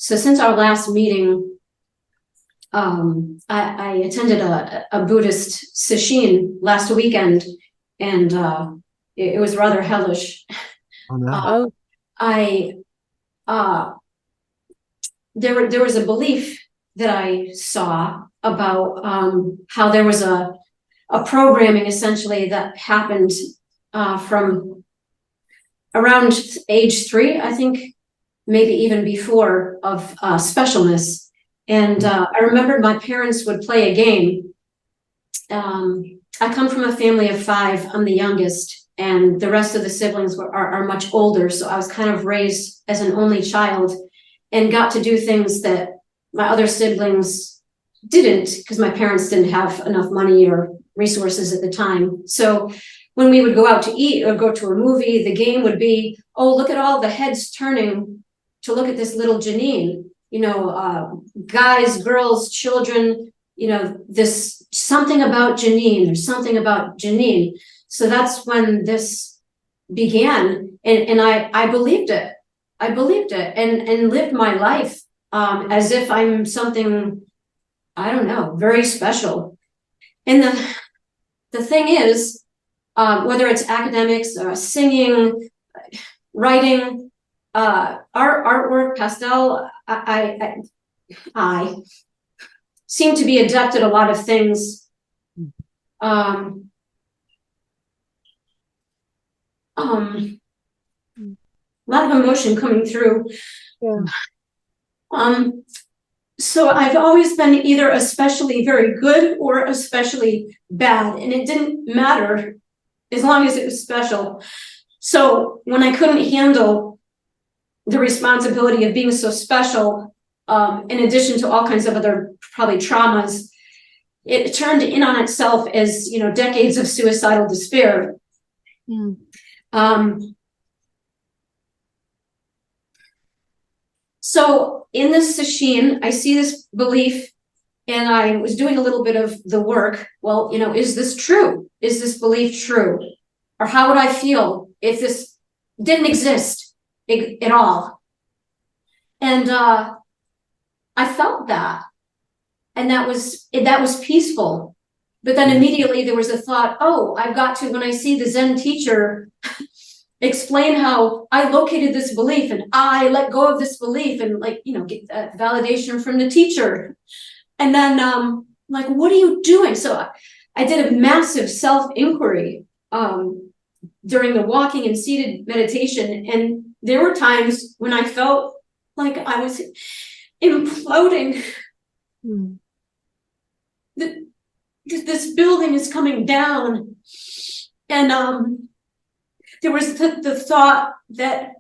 So since our last meeting, I attended a Buddhist sesshin last weekend, and it was rather hellish. Oh, no. There was a belief that I saw about how there was a programming essentially that happened from around age 3, I think, maybe even before, of specialness. And I remembered my parents would play a game. I come from a family of 5. I'm the youngest, and the rest of the siblings are much older. So I was kind of raised as an only child and got to do things that my other siblings didn't, because my parents didn't have enough money or resources at the time. So when we would go out to eat or go to a movie, the game would be, oh, look at all the heads turning to look at this little Janine, guys, girls, children, this something about Janine, there's something about Janine. So that's when this began. And I believed it. I believed it and lived my life as if I'm something, I don't know, very special. And the thing is, whether it's academics, singing, writing, art, artwork, pastel, I seem to be adept at a lot of things. A lot of emotion coming through. Yeah. So I've always been either especially very good or especially bad, and it didn't matter as long as it was special. So when I couldn't handle the responsibility of being so special, in addition to all kinds of other probably traumas, it turned in on itself as, decades of suicidal despair. So in this sesshin, I see this belief, and I was doing a little bit of the work. Well, is this true? Is this belief true? Or how would I feel if this didn't exist at all? And I felt that, and that was peaceful. But then immediately there was a thought, oh, I've got to, when I see the Zen teacher, explain how I located this belief and I let go of this belief and get that validation from the teacher. And then what are you doing? So I did a massive self-inquiry during the walking and seated meditation. And there were times when I felt like I was imploding. This building is coming down. And there was the thought that,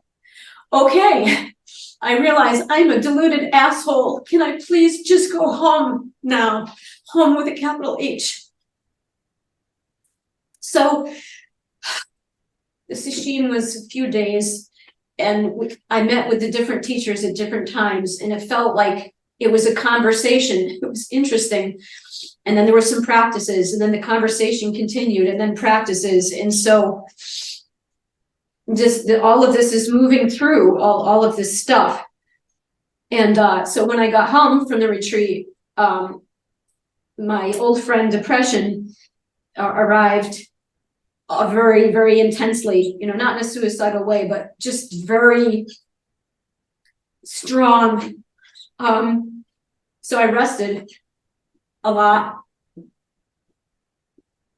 okay, I realize I'm a deluded asshole. Can I please just go home now? Home with a capital H. So the sesshin was a few days, and I met with the different teachers at different times, and it felt like it was a conversation. It was interesting. And then there were some practices, and then the conversation continued, and then practices. And so all of this is moving through all of this stuff. And so when I got home from the retreat, my old friend depression arrived very, very intensely, not in a suicidal way, but just very strong. So I rested a lot.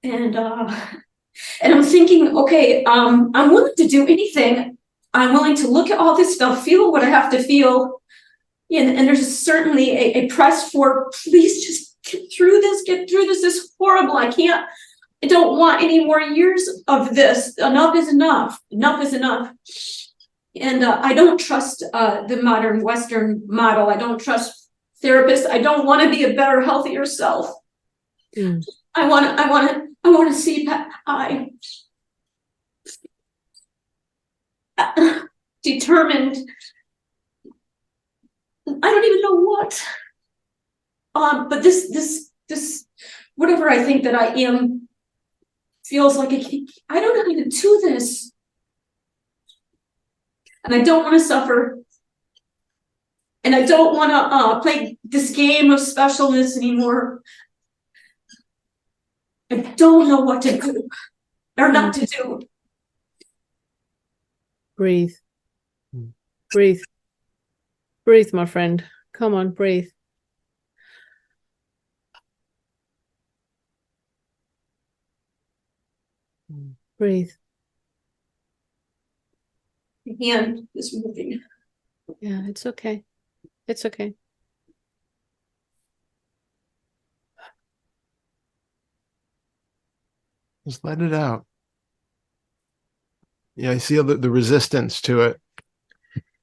And I'm thinking, okay, I'm willing to do anything. I'm willing to look at all this stuff, feel what I have to feel. And there's certainly a press for, please just get through this. This is horrible. I don't want any more years of this. Enough is enough. Enough is enough. And I don't trust the modern Western model. I don't trust therapists. I don't want to be a better, healthier self. I want to see I determined. I don't even know what. But this whatever I think that I am feels like I don't know how to do this, and I don't want to suffer. And I don't want to play this game of specialness anymore. I don't know what to do or not to do. Breathe. Breathe. Breathe, my friend. Come on, breathe. Breathe. My hand is moving. Yeah, it's okay. It's okay. Just let it out. Yeah, I see the resistance to it.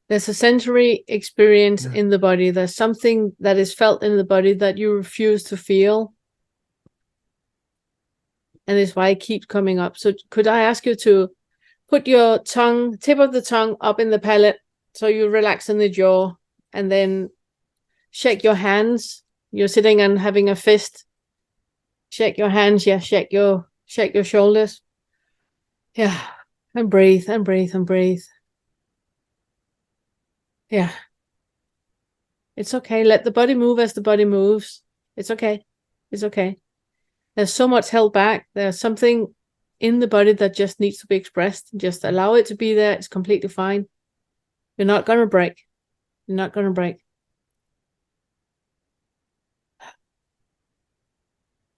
There's a sensory experience Yeah. in the body. There's something that is felt in the body that you refuse to feel. And it's why it keeps coming up. So could I ask you to put your tongue, tip of the tongue up in the palate so you relax in the jaw, and then shake your hands. You're sitting and having a fist. Shake your hands, yeah, shake your shoulders. Yeah. And breathe and breathe and breathe. Yeah. It's okay. Let the body move as the body moves. It's okay. It's okay. There's so much held back. There's something in the body that just needs to be expressed. Just allow it to be there. It's completely fine. You're not going to break. You're not going to break.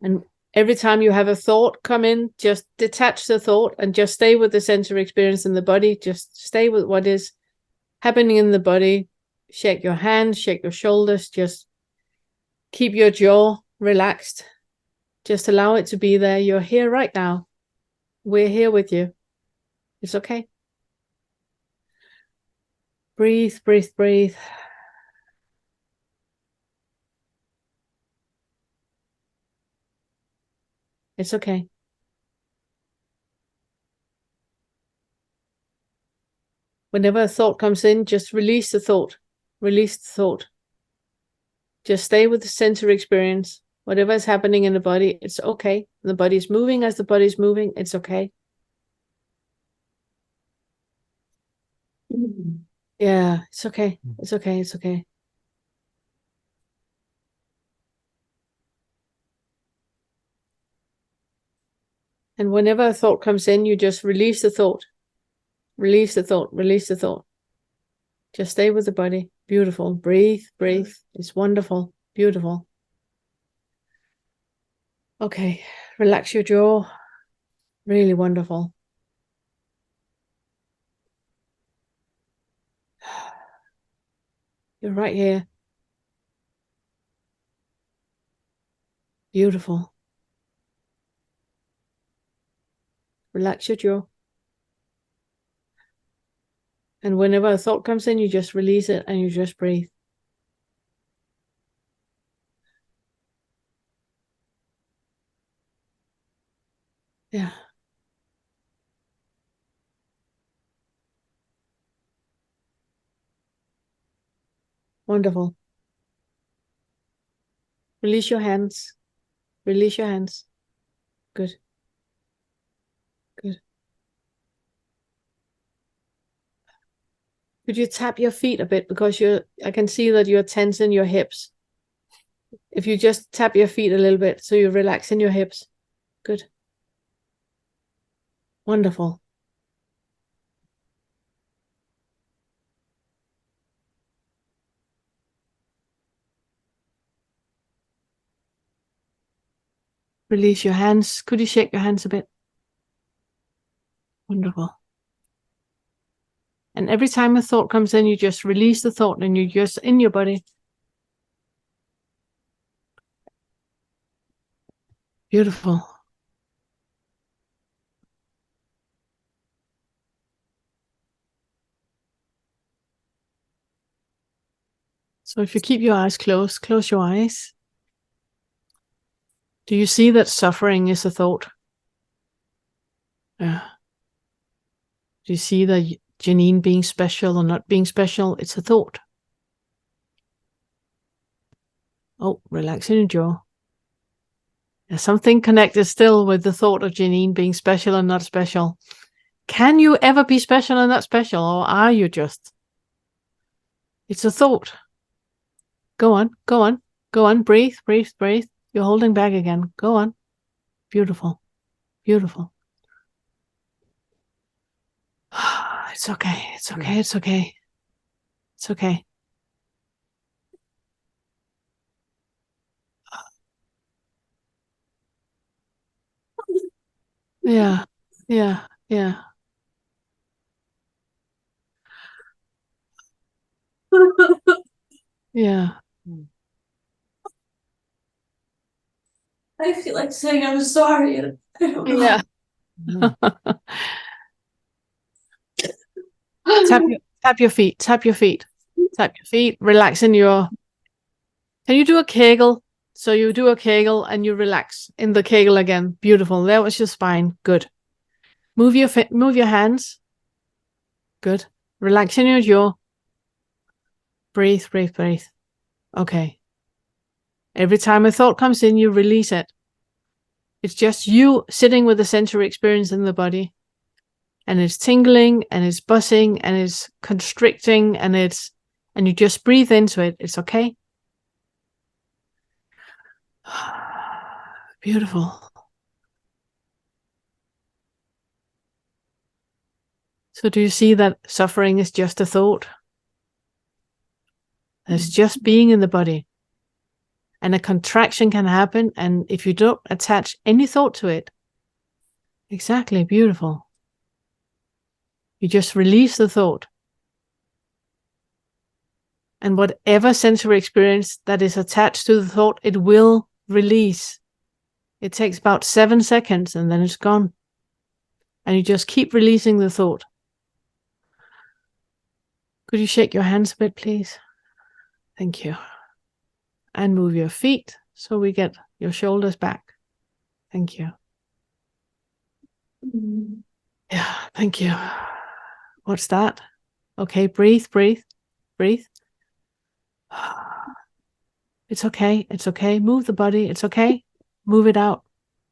And every time you have a thought come in, just detach the thought and just stay with the sensory experience in the body. Just stay with what is happening in the body. Shake your hands, shake your shoulders. Just keep your jaw relaxed. Just allow it to be there. You're here right now. We're here with you. It's okay. Breathe, breathe, breathe. It's okay. Whenever a thought comes in, just release the thought. Release the thought. Just stay with the sensory experience. Whatever is happening in the body, it's okay. The body is moving as the body is moving. It's okay. Yeah, it's okay. It's okay. It's okay. And whenever a thought comes in, you just release the thought. Release the thought. Release the thought. Just stay with the body. Beautiful. Breathe, breathe. It's wonderful. Beautiful. Okay. Relax your jaw. Really wonderful. You're right here. Beautiful. Relax your jaw. And whenever a thought comes in, you just release it and you just breathe. Yeah. Wonderful. Release your hands. Release your hands. Good. Good. Could you tap your feet a bit, because I can see that you're tensing your hips. If you just tap your feet a little bit so you're relaxing your hips. Good. Wonderful. Release your hands. Could you shake your hands a bit? Wonderful. And every time a thought comes in, you just release the thought and you're just in your body. Beautiful. So if you keep your eyes closed, close your eyes. Do you see that suffering is a thought? Yeah. Do you see that Janine being special or not being special? It's a thought. Oh, relaxing your jaw. There's something connected still with the thought of Janine being special and not special. Can you ever be special and not special, or are you just? It's a thought. Go on. Go on. Go on. Breathe, breathe, breathe. You're holding back again. Go on. Beautiful. Beautiful. It's okay. It's okay. It's okay. It's okay. Yeah. Yeah. Yeah. Yeah. I feel like saying I'm sorry, and I don't know. Yeah. Tap your feet. Tap your feet. Tap your feet. Relax in your. Can you do a Kegel? So you do a Kegel and you relax in the Kegel again. Beautiful. That was your spine. Good. Move your hands. Good. Relax in your jaw. Breathe, breathe, breathe. Okay. Every time a thought comes in, you release it. It's just you sitting with the sensory experience in the body. And it's tingling and it's buzzing and it's constricting and you just breathe into it. It's okay. Beautiful. So do you see that suffering is just a thought? It's just being in the body. And a contraction can happen. And if you don't attach any thought to it, exactly, beautiful. You just release the thought. And whatever sensory experience that is attached to the thought, it will release. It takes about 7 seconds and then it's gone. And you just keep releasing the thought. Could you shake your hands a bit, please? Thank you. And move your feet so we get your shoulders back. Thank you. Yeah, thank you. What's that? Okay, breathe, breathe, breathe. It's okay. It's okay. Move the body. It's okay. Move it out.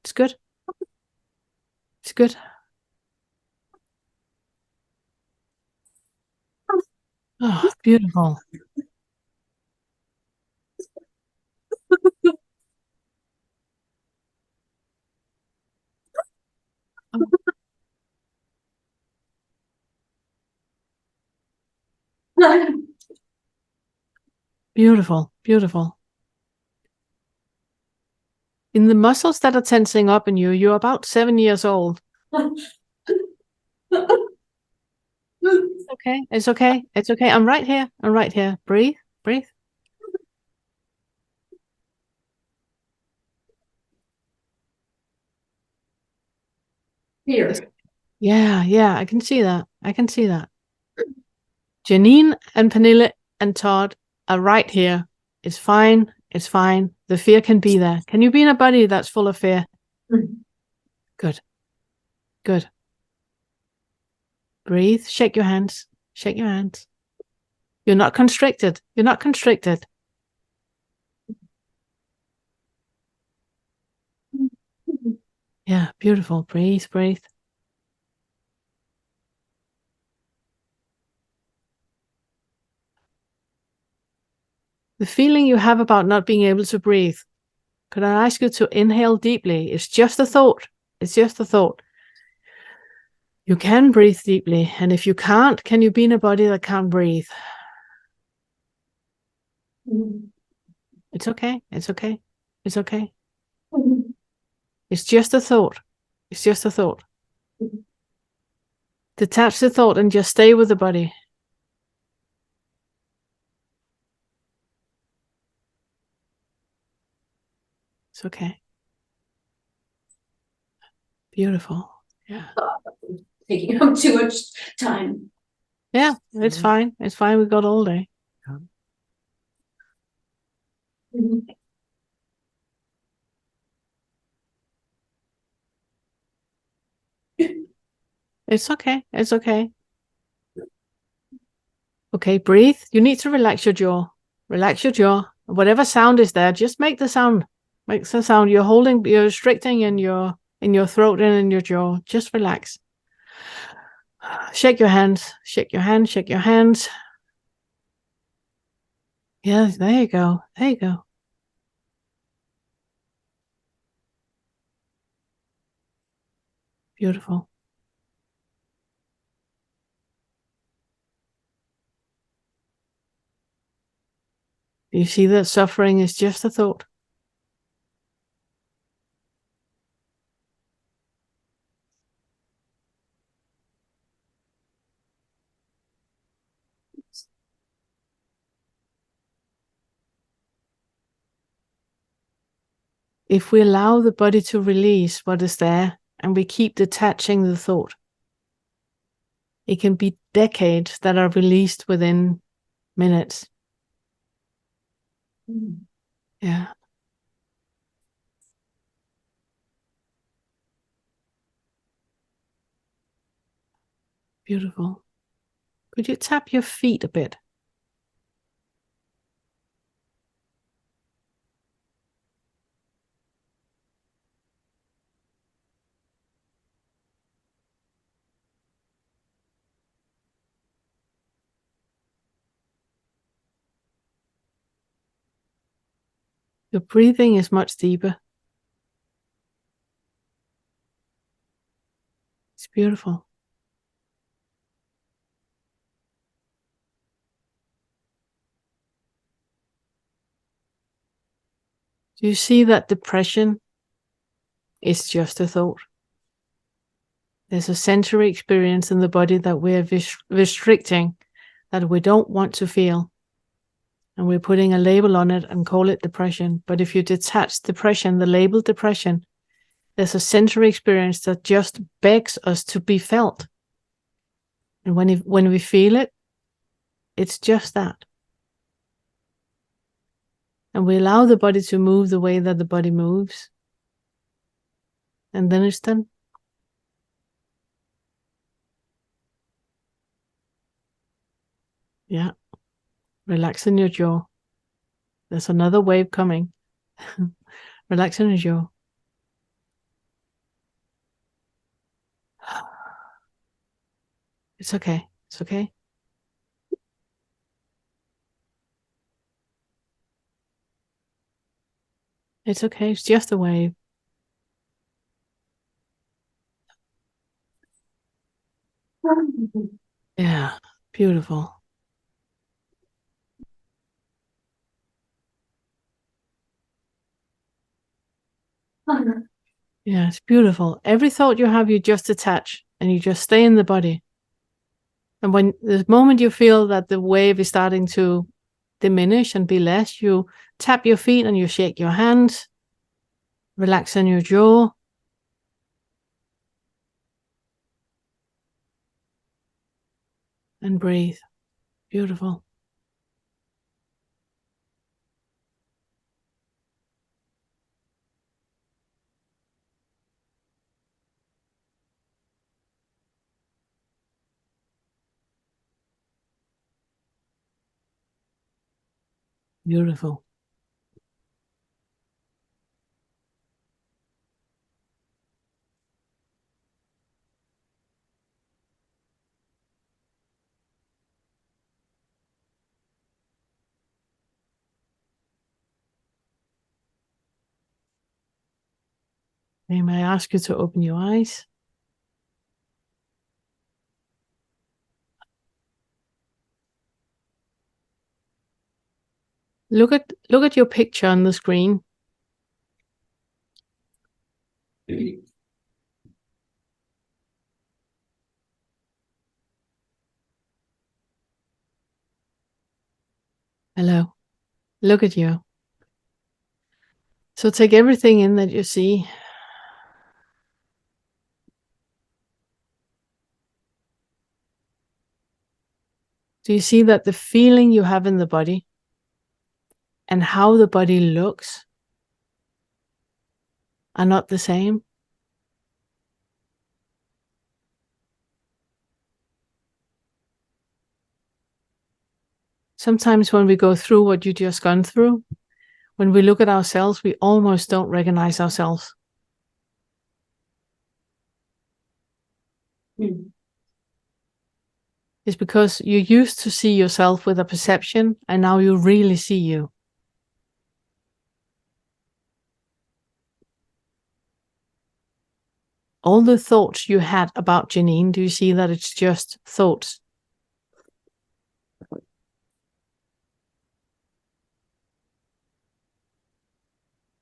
It's good. It's good. Oh, beautiful. Beautiful. Beautiful. In the muscles that are tensing up in you, you're about 7 years old. Okay. It's okay. It's okay. I'm right here. I'm right here. Breathe. Breathe. Here. Yeah, yeah, I can see that. I can see that. Janine and Pernille and Todd are right here. It's fine. It's fine. The fear can be there. Can you be in a body that's full of fear? Good. Good. Breathe. Shake your hands. Shake your hands. You're not constricted. You're not constricted. Yeah, beautiful. Breathe, breathe. The feeling you have about not being able to breathe, could I ask you to inhale deeply? It's just a thought. It's just a thought. You can breathe deeply. And if you can't, can you be in a body that can't breathe? It's okay. It's okay. It's okay. It's just a thought. It's just a thought. Detach the thought and just stay with the body. It's okay. Beautiful. Yeah. Taking up too much time. Yeah, it's fine. It's fine. We've got all day. It's okay. It's okay. Okay, breathe. You need to relax your jaw. Relax your jaw. Whatever sound is there, just make the sound. Make the sound. You're restricting in your throat and in your jaw. Just relax. Shake your hands. Shake your hands. Shake your hands. Yeah, there you go. There you go. Beautiful. You see that suffering is just a thought. If we allow the body to release what is there and we keep detaching the thought, it can be decades that are released within minutes. Yeah. Beautiful. Could you tap your feet a bit? Your breathing is much deeper. It's beautiful. Do you see that depression is just a thought? There's a sensory experience in the body that we're restricting, that we don't want to feel. And we're putting a label on it and call it depression. But if you detach depression, the label depression, there's a sensory experience that just begs us to be felt. And when we feel it, it's just that. And we allow the body to move the way that the body moves. And then it's done. Yeah. Relax in your jaw. There's another wave coming. Relax in your jaw. It's okay. It's okay. It's okay. It's just a wave. Yeah. Beautiful. Yeah, it's beautiful. Every thought you have, you just attach and you just stay in the body. And when the moment you feel that the wave is starting to diminish and be less, you tap your feet and you shake your hands, relax in your jaw. And breathe. Beautiful. Beautiful. May I ask you to open your eyes? Look at your picture on the screen. Hello. Look at you. So take everything in that you see. Do you see that the feeling you have in the body and how the body looks are not the same? Sometimes when we go through what you just gone through, when we look at ourselves, we almost don't recognize ourselves. It's because you used to see yourself with a perception, and now you really see you. All the thoughts you had about Janine, do you see that it's just thoughts?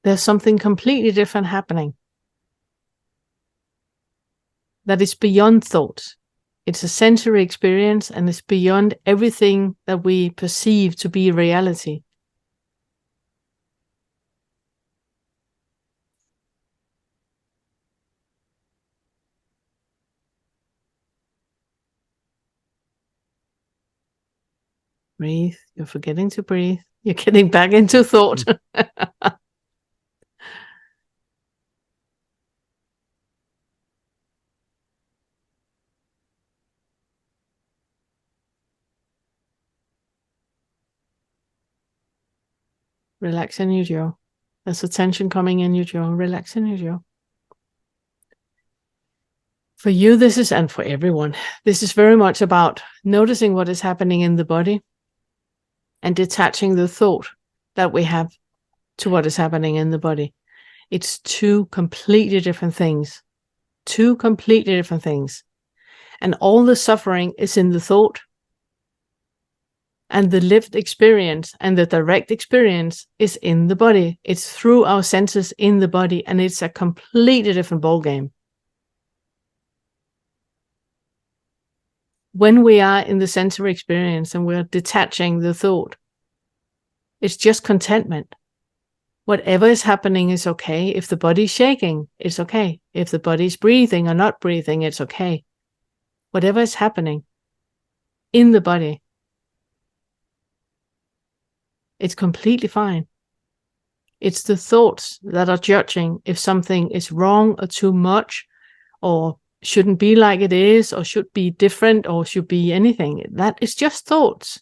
There's something completely different happening. That is beyond thoughts. It's a sensory experience, and it's beyond everything that we perceive to be reality. Breathe. You're forgetting to breathe. You're getting back into thought. Relax in your jaw. There's a tension coming in your jaw. Relax in your jaw. For you, this is, and for everyone, this is very much about noticing what is happening in the body and detaching the thought that we have to what is happening in the body. It's two completely different things. Two completely different things. And all the suffering is in the thought. And the lived experience and the direct experience is in the body. It's through our senses in the body, and it's a completely different ballgame. When we are in the sensory experience and we're detaching the thought, it's just contentment. Whatever is happening is okay. If the body's shaking, it's okay. If the body's breathing or not breathing, it's okay. Whatever is happening in the body, it's completely fine. It's the thoughts that are judging if something is wrong or too much, or shouldn't be like it is, or should be different, or should be anything. That is just thoughts.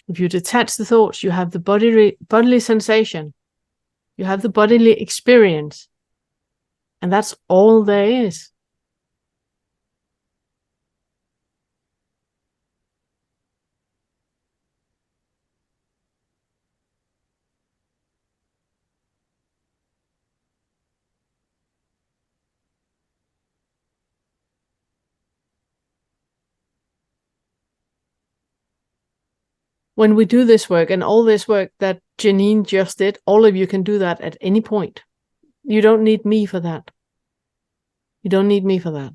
If you detach the thoughts, you have the bodily sensation. You have the bodily experience. And that's all there is. When we do this work, and all this work that Janine just did, all of you can do that at any point. You don't need me for that. You don't need me for that.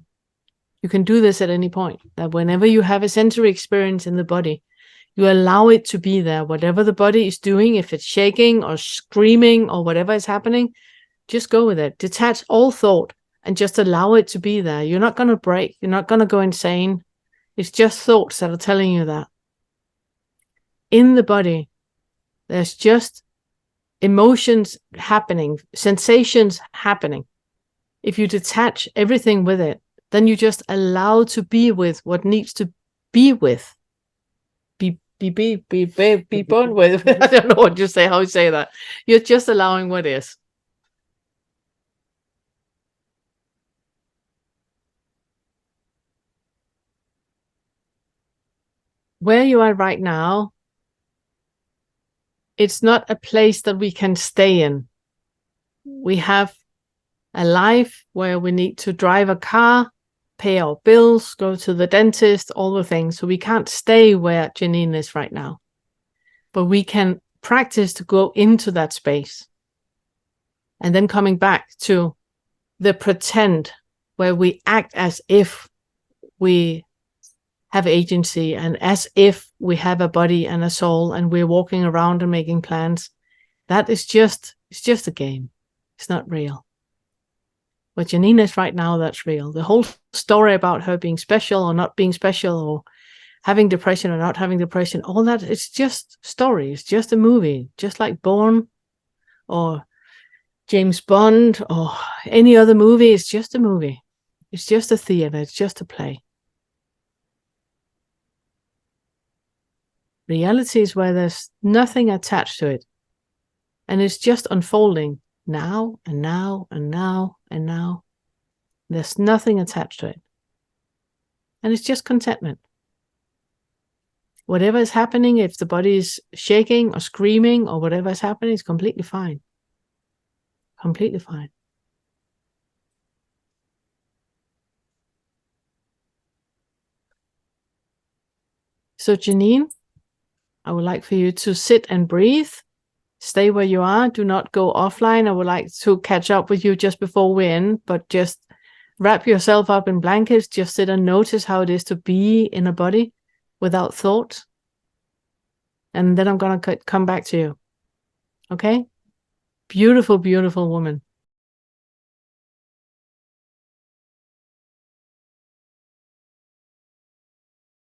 You can do this at any point. That whenever you have a sensory experience in the body, you allow it to be there. Whatever the body is doing, if it's shaking or screaming or whatever is happening, just go with it. Detach all thought and just allow it to be there. You're not going to break. You're not going to go insane. It's just thoughts that are telling you that. In the body, there's just emotions happening, sensations happening. If you detach everything with it, then you just allow to be with what needs to be with. Be born with. I don't know what you say, how you say that. You're just allowing what is. Where you are right now, it's not a place that we can stay in. We have a life where we need to drive a car, pay our bills, go to the dentist, all the things. So we can't stay where Janine is right now. But we can practice to go into that space. And then coming back to the pretend, where we act as if we have agency and as if we have a body and a soul and we're walking around and making plans. That is just, it's just a game. It's not real. What Janine is right now, that's real. The whole story about her being special or not being special, or having depression or not having depression, all that, it's just story. It's just a movie, just like Bourne or James Bond or any other movie. It's just a movie. It's just a theater. It's just a play. Reality is where there's nothing attached to it. And it's just unfolding now and now and now and now. There's nothing attached to it. And it's just contentment. Whatever is happening, if the body is shaking or screaming or whatever is happening, is completely fine. Completely fine. So Janine, I would like for you to sit and breathe. Stay where you are. Do not go offline. I would like to catch up with you just before we end, but just wrap yourself up in blankets. Just sit and notice how it is to be in a body without thought. And then I'm going to come back to you. Okay? Beautiful, beautiful woman.